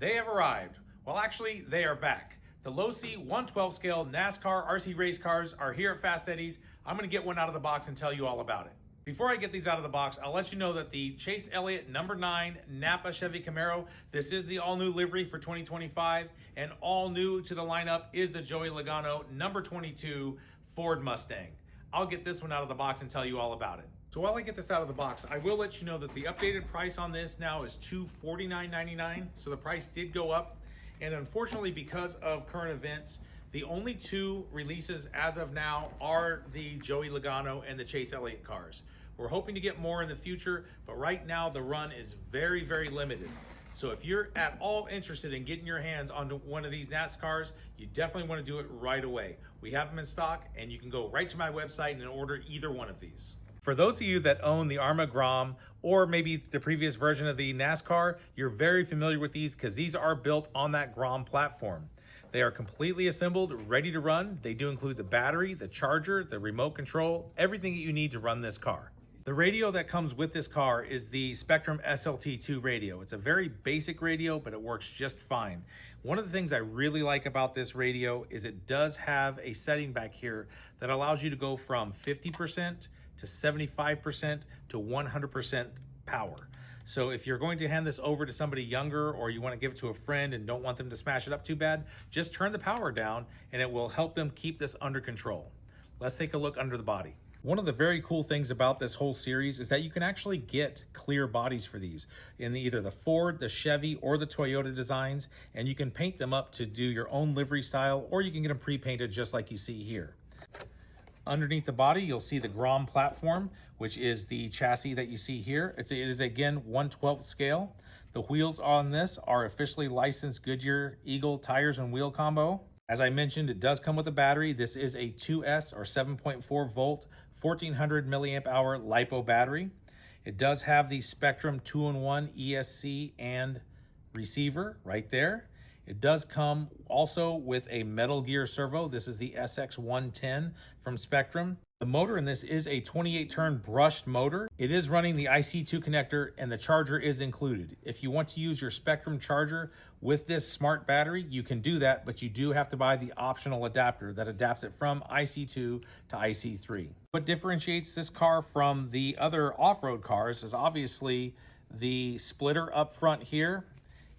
They have arrived. Well, actually, they are back. The Losi 112 scale NASCAR RC race cars are here at Fast Eddie's. I'm going to get one out of the box and tell you all about it. Before I get these out of the box, I'll let you know that the Chase Elliott number 9 Napa Chevy Camaro, this is the all-new livery for 2025, and all new to the lineup is the Joey Logano number 22 Ford Mustang. I'll get this one out of the box and tell you all about it. So while I get this out of the box, I will let you know that the updated price on this now is $249.99. So the price did go up. And unfortunately, because of current events, the only two releases as of now are the Joey Logano and the Chase Elliott cars. We're hoping to get more in the future, but right now the run is very, very limited. So if you're at all interested in getting your hands on one of these NASCARs, you definitely want to do it right away. We have them in stock, and you can go right to my website and order either one of these. For those of you that own the Arma Grom or maybe the previous version of the NASCAR, you're very familiar with these because these are built on that Grom platform. They are completely assembled, ready to run. They do include the battery, the charger, the remote control, everything that you need to run this car. The radio that comes with this car is the Spectrum SLT2 radio. It's a very basic radio, but it works just fine. One of the things I really like about this radio is it does have a setting back here that allows you to go from 50% to 75% to 100% power. So if you're going to hand this over to somebody younger, or you want to give it to a friend and don't want them to smash it up too bad, just turn the power down and it will help them keep this under control. Let's take a look under the body. One of the very cool things about this whole series is that you can actually get clear bodies for these in either the Ford, the Chevy, or the Toyota designs, and you can paint them up to do your own livery style, or you can get them pre-painted just like you see here. Underneath the body, you'll see the Grom platform, which is the chassis that you see here. It is again 1/12 scale. The wheels on this are officially licensed Goodyear Eagle tires and wheel combo. As I mentioned, it does come with a battery. This is a 2S or 7.4 volt, 1400 milliamp hour LiPo battery. It does have the Spectrum 2-in-1 ESC and receiver right there. It does come also with a Metal Gear servo. This is the SX110 from Spectrum. The motor in this is a 28-turn brushed motor. It is running the IC2 connector, and the charger is included. If you want to use your Spectrum charger with this smart battery, you can do that, but you do have to buy the optional adapter that adapts it from IC2 to IC3. What differentiates this car from the other off-road cars is obviously the splitter up front here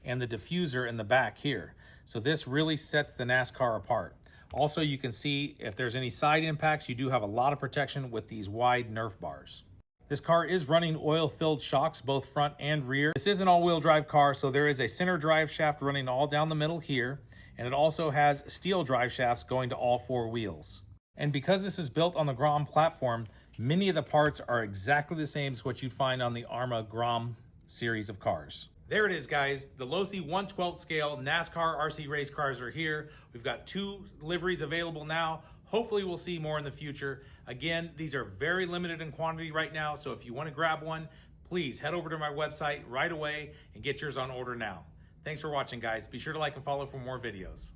and the diffuser in the back here. So this really sets the NASCAR apart. Also, you can see if there's any side impacts, you do have a lot of protection with these wide Nerf bars. This car is running oil-filled shocks, both front and rear. This is an all-wheel drive car, so there is a center drive shaft running all down the middle here, and it also has steel drive shafts going to all four wheels. And because this is built on the Grom platform, many of the parts are exactly the same as what you'd find on the Arma Grom series of cars. There it is, guys. The Losi 1/12 scale NASCAR RC race cars are here. We've got 2 liveries available now. Hopefully we'll see more in the future. Again, these are very limited in quantity right now, so if you want to grab one, please head over to my website right away and get yours on order now. Thanks for watching, guys. Be sure to like and follow for more videos.